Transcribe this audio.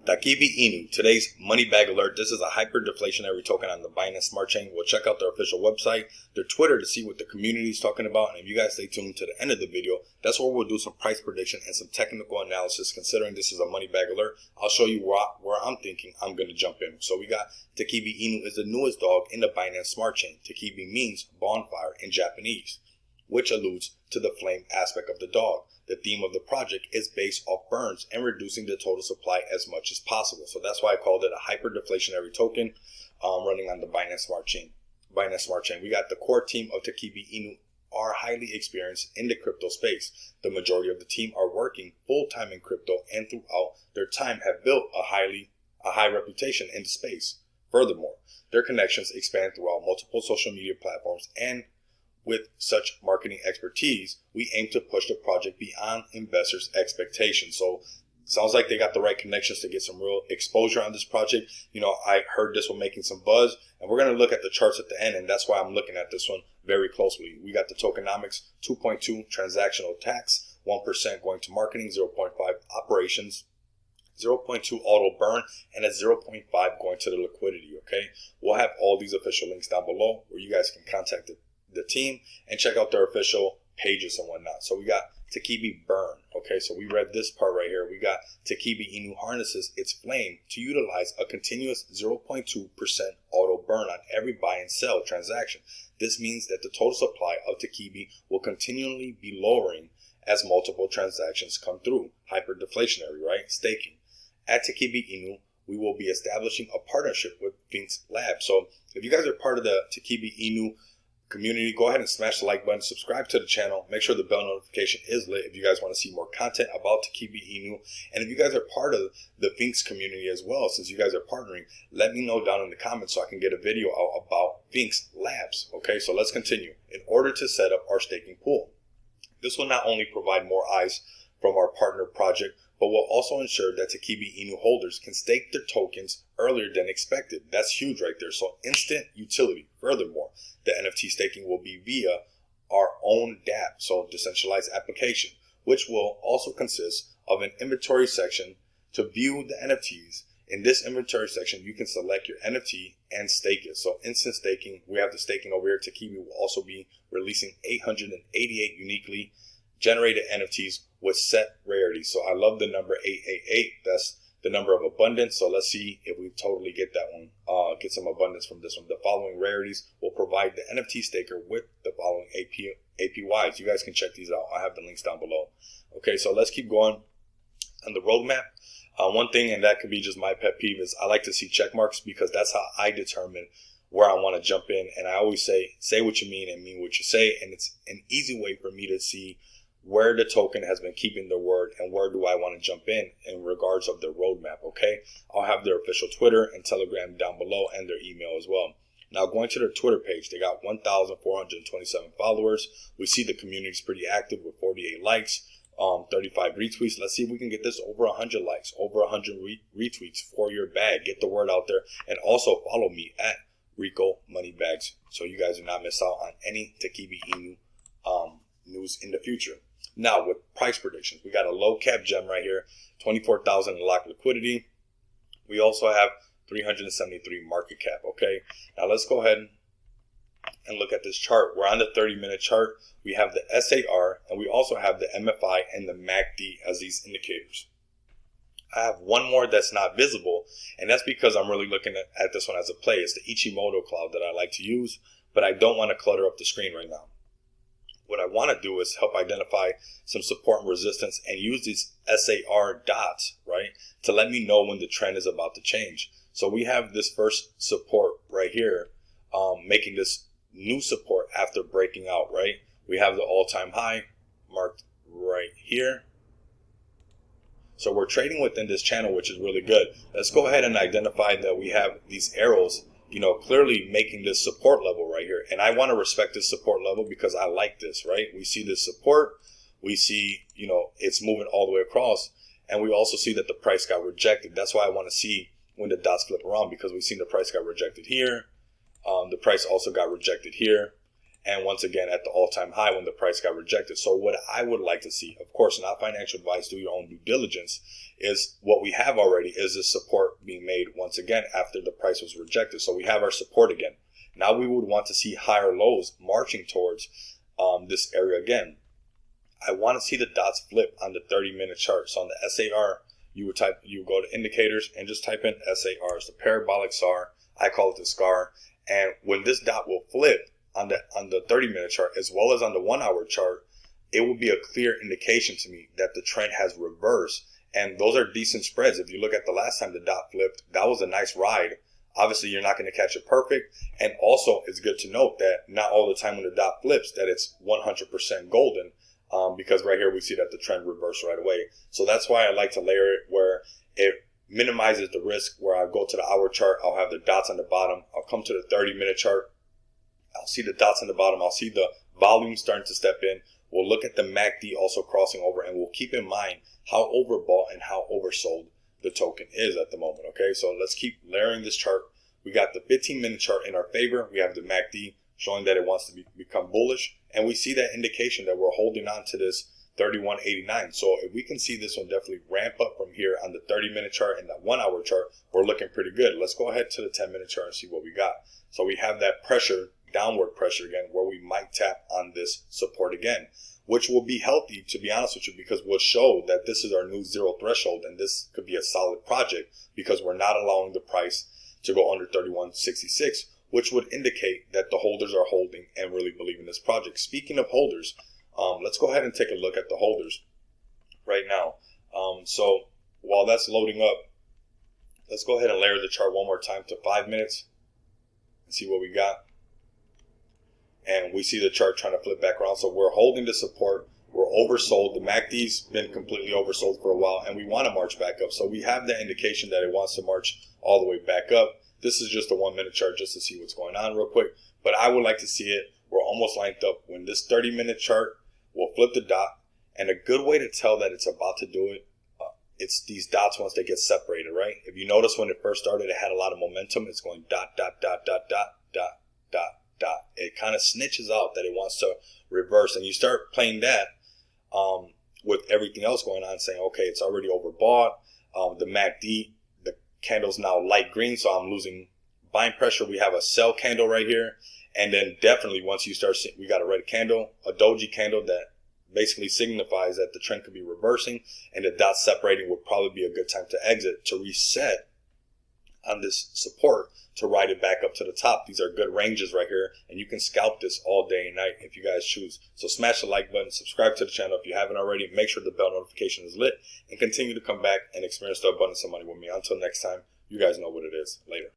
Takibi Inu, today's money bag alert. This is a hyper-deflationary token on the Binance Smart Chain. We'll check out their official website, their Twitter to see what the community is talking about. And if you guys stay tuned to the end of the video, that's where we'll do some price prediction and some technical analysis. Considering this is a money bag alert, I'll show you where I'm thinking I'm going to jump in. So we got Takibi Inu is the newest dog in the Binance Smart Chain. Takibi means bonfire in Japanese, which alludes to the flame aspect of the dog. The theme of the project is based off burns and reducing the total supply as much as possible. So that's why I called it a hyper-deflationary token running on the Binance Smart Chain. We got the core team of Takibi Inu are highly experienced in the crypto space. The majority of the team are working full-time in crypto and throughout their time have built a high reputation in the space. Furthermore, their connections expand throughout multiple social media platforms, and with such marketing expertise, we aim to push the project beyond investors' expectations. So sounds like they got the right connections to get some real exposure on this project. You know, I heard this one making some buzz, and we're going to look at the charts at the end, and that's why I'm looking at this one very closely. We got the tokenomics, 2.2 transactional tax, 1% going to marketing, 0.5 operations, 0.2 auto burn, and a 0.5 going to the liquidity, okay? We'll have all these official links down below where you guys can contact the team and check out their official pages and whatnot. So we got Takibi burn. Okay, so we read this part right here. We got Takibi Inu harnesses its flame to utilize a continuous 0.2% auto burn on every buy and sell transaction. This means that the total supply of Takibi will continually be lowering as multiple transactions come through. Hyper-deflationary, right? Staking. At Takibi Inu, we will be establishing a partnership with Binance Lab. So if you guys are part of the Takibi Inu community, go ahead and smash the like button, subscribe to the channel, make sure the bell notification is lit if you guys want to see more content about Takibi Inu. And if you guys are part of the Binance community as well, since you guys are partnering, let me know down in the comments so I can get a video out about Binance Labs. Okay, so let's continue. In order to set up our staking pool, this will not only provide more eyes from our partner project, but will also ensure that Takibi Inu holders can stake their tokens earlier than expected. That's huge right there. So instant utility. Furthermore, the NFT staking will be via our own dApp, so decentralized application, which will also consist of an inventory section to view the NFTs. In this inventory section, you can select your NFT and stake it. So instant staking, we have the staking over here. Takibi will also be releasing 888 uniquely generated NFTs with set rarity. So I love the number 888. That's the number of abundance. So let's see if we totally get that one. Get some abundance from this one. The following rarities will provide the NFT staker with the following APYs. You guys can check these out. I have the links down below. Okay, so let's keep going on the roadmap. One thing, and that could be just my pet peeve, is I like to see check marks because that's how I determine where I want to jump in. And I always say what you mean and mean what you say. And it's an easy way for me to see where the token has been keeping their word and where do I want to jump in regards of their roadmap. Okay, I'll have their official Twitter and Telegram down below and their email as well. Now going to their Twitter page, they got 1,427 followers. We see the community is pretty active with 48 likes, 35 retweets. Let's see if we can get this over 100 likes, over 100 retweets for your bag. Get the word out there, and also follow me at Rico Moneybags so you guys do not miss out on any Takibi Inu news in the future. Now with price predictions, we got a low cap gem right here, 24,000 in locked liquidity. We also have 373 market cap. Okay, now let's go ahead and look at this chart. We're on the 30-minute chart. We have the SAR and we also have the MFI and the MACD as these indicators. I have one more that's not visible, and that's because I'm really looking at this one as a play. It's the Ichimoto cloud that I like to use, but I don't want to clutter up the screen right now. What I want to do is help identify some support and resistance and use these SAR dots, right, to let me know when the trend is about to change. So we have this first support right here, making this new support after breaking out, right? We have the all-time high marked right here. So we're trading within this channel, which is really good. Let's go ahead and identify that we have these arrows, you know, clearly making this support level right here. And I want to respect this support level because I like this, right? We see this support. We see, you know, it's moving all the way across. And we also see that the price got rejected. That's why I want to see when the dots flip around, because we've seen the price got rejected here. The price also got rejected here. and once again at the all-time high when the price got rejected. So what I would like to see, of course, not financial advice, do your own due diligence, is what we have already is this support being made once again after the price was rejected. So we have our support again. Now we would want to see higher lows marching towards this area again. I want to see the dots flip on the 30-minute chart. So on the SAR, you would go to indicators and just type in SARs, the parabolic SAR. I call it the SCAR. And when this dot will flip on the 30-minute chart as well as on the 1-hour chart, it will be a clear indication to me that the trend has reversed. And those are decent spreads. If you look at the last time the dot flipped, that was a nice ride. Obviously, you're not going to catch it perfect. And also, it's good to note that not all the time when the dot flips that it's 100% golden, because right here we see that the trend reversed right away. So that's why I like to layer it where it minimizes the risk, where I go to the hour chart, I'll have the dots on the bottom. I'll come to the 30-minute chart. I'll see the dots on the bottom. I'll see the volume starting to step in. We'll look at the MACD also crossing over, and we'll keep in mind how overbought and how oversold the token is at the moment. Okay, so let's keep layering this chart. We got the 15-minute chart in our favor. We have the MACD showing that it wants to become bullish, and we see that indication that we're holding on to this 31.89. So if we can see this one definitely ramp up from here on the 30-minute chart and that 1-hour chart, we're looking pretty good. Let's go ahead to the 10-minute chart and see what we got. So we have that pressure, downward pressure again, where we might tap on this support again, which will be healthy, to be honest with you, because we'll show that this is our new zero threshold, and this could be a solid project because we're not allowing the price to go under 31.66, which would indicate that the holders are holding and really believe in this project. Speaking of holders, let's go ahead and take a look at the holders right now. So while that's loading up, let's go ahead and layer the chart one more time to 5 minutes and see what we got. And we see the chart trying to flip back around. So we're holding the support. We're oversold. The MACD's been completely oversold for a while, and we want to march back up. So we have that indication that it wants to march all the way back up. This is just a 1-minute chart just to see what's going on real quick. But I would like to see it. We're almost lined up. When this 30-minute chart will flip the dot, and a good way to tell that it's about to do it, it's these dots once they get separated, right? If you notice when it first started, it had a lot of momentum. It's going dot, dot, dot, dot, dot, dot, dot, dot. It kind of snitches out that it wants to reverse, and you start playing that with everything else going on, saying, okay, it's already overbought. The MACD, the candle's now light green, so I'm losing buying pressure. We have a sell candle right here, and then definitely once you start seeing, we got a red candle, a doji candle that basically signifies that the trend could be reversing, and the dot separating would probably be a good time to exit, to reset on this support, to ride it back up to the top. These are good ranges right here, and you can scalp this all day and night if you guys choose. So smash the like button, subscribe to the channel if you haven't already, make sure the bell notification is lit, and continue to come back and experience the abundance of money with me. Until next time, you guys know what it is. Later.